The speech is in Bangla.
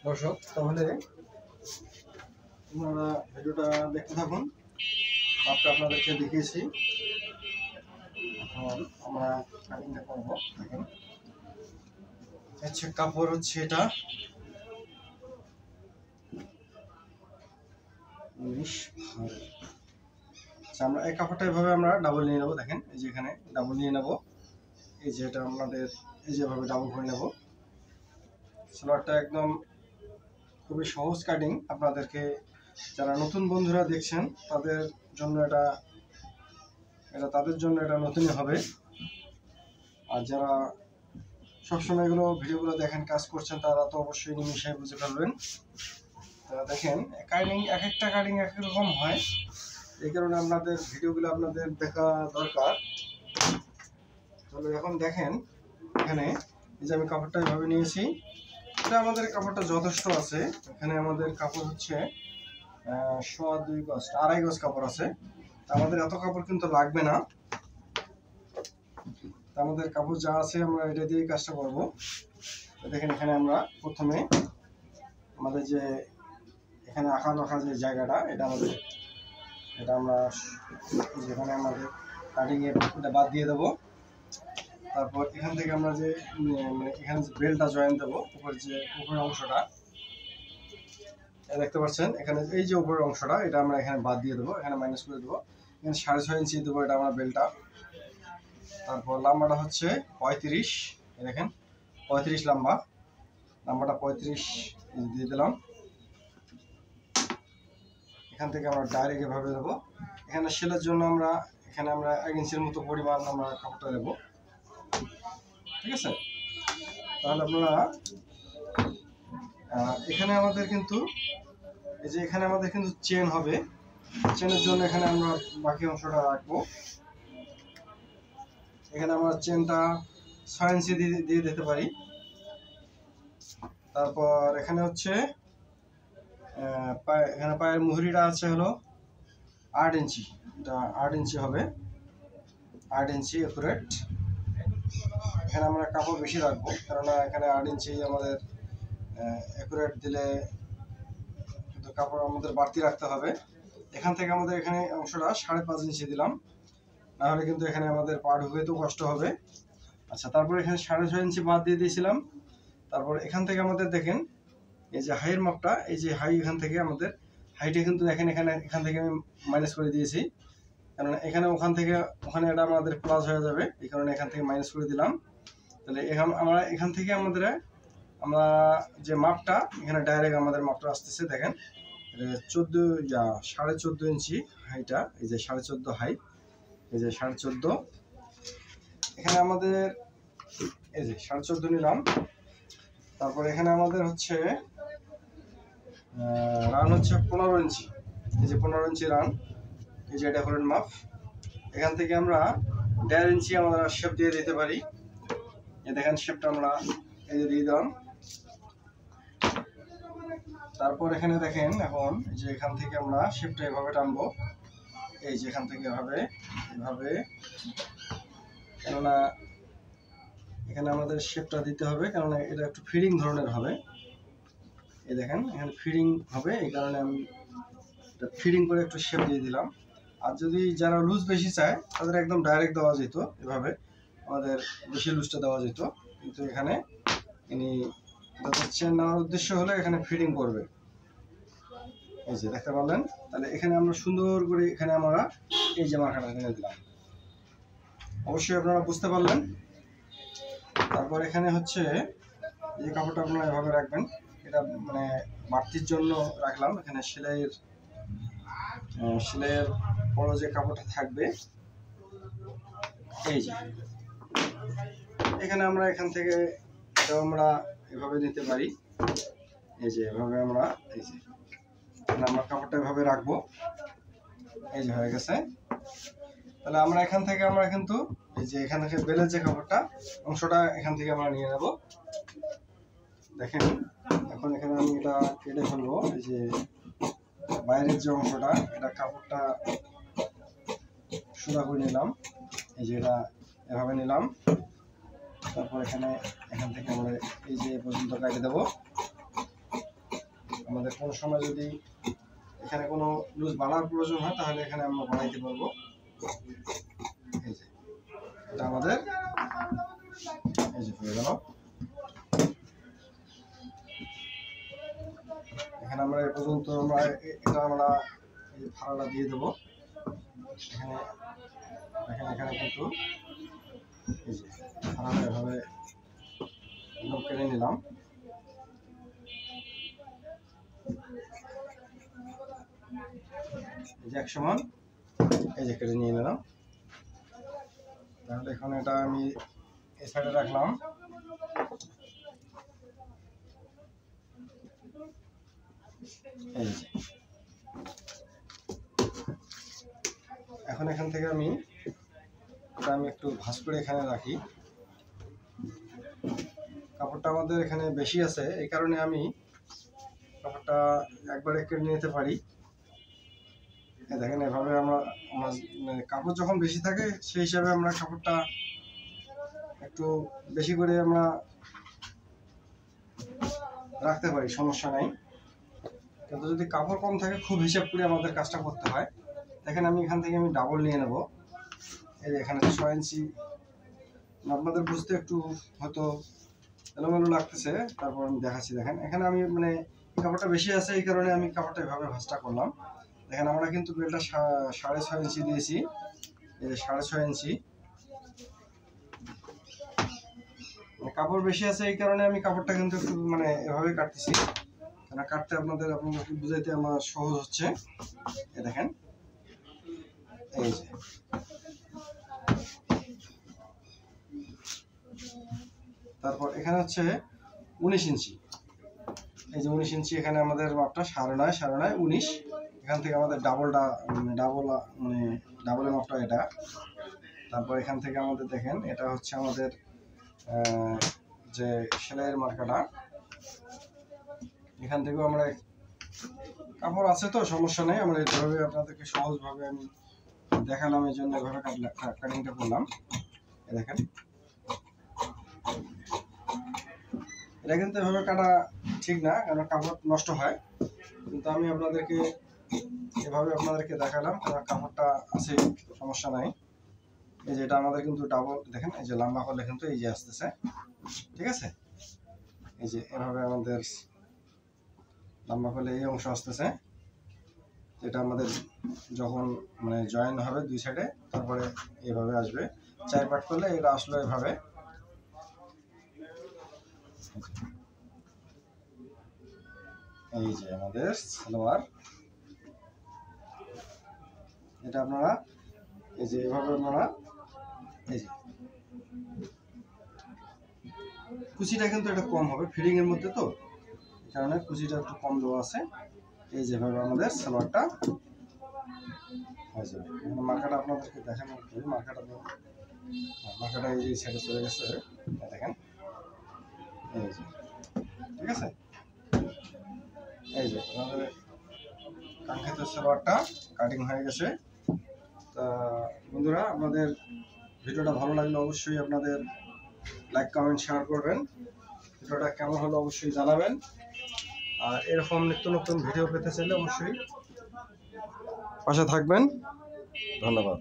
দর্শক, তাহলে আপনারা ভিডিওটা দেখতে থাকুন। মাপটা আপনাদেরকে দেখিয়েছি। এখন আমরা কাটিংটা করবো। দেখেন, হচ্ছে কাপড় হচ্ছে এটা 19 ভাগ। আচ্ছা, আমরা এই কাপড়টা এভাবে আমরা ডাবল নিয়ে নেবো। দেখেন, এই যে এখানে ডাবল নিয়ে নেবো। এই যে এটা আমাদের এই যেভাবে ডাবল করে নেবো। সালোয়ারটা একদম খুবই সহজ কাটিং। আপনাদেরকে যারা নতুন বন্ধুরা দেখছেন তাদের জন্য এটা তাদের জন্য এটা নতুনই হবে। আর যারা সবসময় এগুলো ভিডিওগুলো দেখেন, কাজ করছেন, তারা তো অবশ্যই নিমিশে বুঝে ফেলবেন। তারা দেখেন কাটিং, এক একটা কাটিং এক রকম হয়, এই কারণে আপনাদের ভিডিওগুলো আপনাদের দেখা দরকার। তাহলে এখন দেখেন, এখানে এই যে আমি কাপড়টা এভাবে নিয়েছি। এটা আমাদের কাপড়টা যথেষ্ট আছে। এখানে আমাদের কাপড় হচ্ছে 2.5 গজ, 2.5 গজ কাপড় আছে। আমাদের এত কাপড় কিন্তু লাগবে না। আমাদের কাপড় যা আছে আমরা এটা দিয়ে কাজটা করব। দেখেন, এখানে আমরা প্রথমে আমাদের যে এখানে আঁকা রাখা যে জায়গাটা, এটা আমরা যেখানে আমাদের কাটিং এর এটা বাদ দিয়ে দেবো। তারপর এখান থেকে আমরা যে মানে এখানে যে বেল্টটা জয়েন দেবো, উপরের অংশটা দেখতে পাচ্ছেন। এখানে এই যে উপরের অংশটা, এটা আমরা এখানে বাদ দিয়ে দেবো, এখানে মাইনাস করে দেবো। এখানে 6.5 ইঞ্চি দেবো, এটা আমরা বেল্টটা। তারপর লম্বাটা হচ্ছে 35। দেখেন 35 লম্বাটা 35 দিয়ে দিলাম। এখান থেকে আমরা ডাইরেক্ট এভাবে দেবো। এখানে সেলের জন্য আমরা 1 ইঞ্চির মতো পরিমাণ আমরা কাপড়টা দেবো। ঠিক আছে? তাহলে আপনারা এখানে আমাদের কিন্তু এই যে এখানে আমাদের কিন্তু চেন হবে। চেনের জন্য এখানে আমরা বাকি অংশটা রাখবো। এখানে আমরা চেনটা 6 ইঞ্চি দিয়ে দিতে পারি। তারপর এখানে হচ্ছে এখানে পায়ের মুহুরিটা আছে হলো 8 ইঞ্চি। এটা 8 ইঞ্চি হবে, 8 ইঞ্চি একুরেট। এখানে আমরা কাপড় বেশি রাখবো, কেননা এখানে 8 ইঞ্চি আমাদের একুরেট দিলে কিন্তু কাপড় আমাদের বাড়তি রাখতে হবে। এখান থেকে আমাদের এখানে অংশটা 5.5 ইঞ্চি দিলাম, নাহলে কিন্তু এখানে আমাদের পা ঢুকাইতেও কষ্ট হবে। আচ্ছা, তারপর এখানে 6.5 ইঞ্চি বাদ দিয়ে দিয়েছিলাম। তারপর এখান থেকে আমাদের দেখেন এই যে হাইয়ের মাপটা, এই যে হাই, এখান থেকে আমাদের হাইটে কিন্তু দেখেন এখান থেকে আমি মাইনাস করে দিয়েছি, কারণ ওখানে এটা আমাদের প্লাস হয়ে যাবে, এই কারণে এখান থেকে মাইনাস করে দিলাম। তাহলে আমরা এখান থেকে আমরা যে মাপটা এখানে ডাইরেক্ট আমাদের মাপটা আসতেছে। দেখেন 14.5 ইঞ্চি হাইটা, এই যে 14.5 হাই, এই যে 14.5। এখানে আমাদের এই যে 14.5 নিলাম। তারপর এখানে আমাদের হচ্ছে রান হচ্ছে 15 ইঞ্চি। এই যে 15 ইঞ্চি রান, এই যে এটা হলেন মাপ। এখান থেকে আমরা 1.5 ইঞ্চি আমরা শেপ দিয়ে দিতে পারি। এই দেখেন শেপটা আমরা এই যে দিয়ে দিলাম। তারপর এখানে দেখেন, এখন যে এখান থেকে আমরা শেপটা এভাবে টানবো, এই যে এখান থেকে এভাবে, কেননা এখানে আমাদের শেপটা দিতে হবে, কেননা এটা একটু ফিডিং ধরনের হবে। এই দেখেন এখানে ফিডিং হবে, এই কারণে আমি এটা ফিডিং করে একটু শেপ দিয়ে দিলাম। আর যদি যারা লুজ বেশি চায় তাদের একদম ডাইরেক্ট দেওয়া যেত, এভাবে আমাদের বেশি লুজটা দেওয়া যেত, কিন্তু এখানে ইনি চেন নেওয়ার উদ্দেশ্য হলে এখানে ফিডিং করবে। এই যে দেখতে পারলেন। তাহলে এখানে আমরা সুন্দর করে এখানে আমরা এই যে মার্কাটা এনে দিলাম। অবশ্যই আপনারা বুঝতে পারলেন। তারপর এখানে হচ্ছে এই কাপড়টা আপনারা এভাবে রাখবেন, এটা মানে বাড়তির জন্য রাখলাম। এখানে সেলাইয়ের বড় যে কাপড়টা থাকবে, এই যে এখানে আমরা এখান থেকে এটাও আমরা এভাবে নিতে পারি। এই যে এভাবে আমরা আমরা কাপড়টা এভাবে রাখবো। এই যে হয়ে গেছে। তাহলে আমরা এখান থেকে কিন্তু এই যে এখান থেকে বেলের যে কাপড়টা অংশটা এখান থেকে আমরা নিয়ে নেব। দেখেন এখন এখানে আমি এটা কেটে ফেলবো। এই যে বাইরের যে অংশটা, এটা কাপড়টা সোজা করে নিলাম। এই যে এটা এভাবে নিলাম। তারপর এখান থেকে আমরা এই যে পর্যন্ত কেটে দেবো। আমাদের কোনো সময় যদি এখানে কোনো লুজ বানার প্রয়োজন হয় তাহলে এখানে আমরা বানাইতে পারবো। এই যে এটা আমাদের এই যে হয়ে গেল। এখানে আমরা এ পর্যন্ত এটা আমরা এই ফাড়াটা দিয়ে দেবো। এখানে দেখেন এখানে কিন্তু এই যে ফাড়াটা এভাবে একদম কেটে নিলাম। এই যে 1 সমান এই যে কেটে নিয়ে নিলাম। তাহলে এখন এটা আমি এই সাইডে রাখলাম। এই যে এখন এখান থেকে আমি একটু ভাঁজ করে এখানে রাখি। কাপড়টা আমাদের এখানে বেশি আছে, এই কারণে আমি কাপড়টা একবারে কেটে নিতে পারি। দেখেন এভাবে আমরা কাপড় যখন বেশি থাকে সেই হিসাবে আমরা কাপড়টা একটু বেশি করে আমরা রাখতে পারি, সমস্যা নাই। কিন্তু যদি কাপড় কম থাকে খুব হিসাব করে আমাদের কাজটা করতে হয়। দেখেন আমি এখান থেকে ডাবল নিয়ে নেব। এই যে এখানে 6 ইঞ্চি, আপনাদের বুঝতে একটু হয়তো এলোমেলো লাগতেছে, তারপর আমি দেখাচ্ছি। দেখেন এখানে আমি কাপড়টা বেশি আছে এই কারণে আমি কাপড়টা এভাবে ভাঁজটা করলাম। দেখেন আমরা কিন্তু বেলটা 6.5 ইঞ্চি দিয়েছি। এই যে 6.5 ইঞ্চি কাপড় বেশি আছে এই কারণে আমি কাপড়টা কিন্তু একটু এভাবে কাটতেছি, কেন কাটতে আপনাদেরকে বুঝাইতে আমার সহজ হচ্ছে। এই দেখেন এই যে তারপর এখানে হচ্ছে 19 ইঞ্চি। এই যে 19 ইঞ্চি এখানে আমাদের মাপটা 9.5 19। এখান থেকে আমাদের ডাবলের মাপটা এটা। তারপর এখান থেকে আমাদের দেখেন এটা হচ্ছে আমাদের যে সেলাইয়ের মার্কাটা। এখান থেকেও আমরা কাপড় আছে তো সমস্যা নেই, আমরা এইভাবে আপনাদেরকে সহজভাবে আমি দেখালাম, এই জন্য এভাবে কাটিংটা করলাম। দেখেন এটা কিন্তু এভাবে কাটা ঠিক না, কারণ কাপড় নষ্ট হয়, কিন্তু আমি আপনাদেরকে এভাবে দেখালাম, কারণ কাপড়টা আছে সমস্যা নাই। এই যে এটা আমাদের কিন্তু ডাবল, দেখেন এই যে লম্বা করলে কিন্তু এই যে আসতেছে, ঠিক আছে। এই যে এভাবে আমাদের লম্বা করলে এই অংশ আসতেছে, যেটা আমাদের যখন জয়েন হবে 2 সাইডে, তারপরে এইভাবে আসবে। 4 পার্ট করলে এটা আসলো এভাবে। এই যে আমাদের সালোয়ার, এটা আপনারা এই যে এভাবে আপনারা এই যে কুচিটা কিন্তু এটা কম হবে ফিটিং এর মধ্যে, তো এই কারণে কুচিটা একটু কম দেওয়া আছে। এই যেভাবে আমাদের সালোয়ারটা হয়ে যাবে। মার্কাটা আপনাদেরকে দেখানো, মার্কাটা এই যে সাইডে চলে গেছে, দেখেন এই যে, ঠিক আছে। এই যে আমাদের কাঙ্ক্ষিত সালোয়ারটা কাটিং হয়ে গেছে। তা বন্ধুরা, আপনাদের ভিডিওটা ভালো লাগলে অবশ্যই আপনাদের লাইক কমেন্ট শেয়ার করবেন। ভিডিওটা কেমন হলো অবশ্যই জানাবেন। আর এরকম নিত্য নতুন ভিডিও পেতে চাইলে অবশ্যই পাশে থাকবেন। ধন্যবাদ।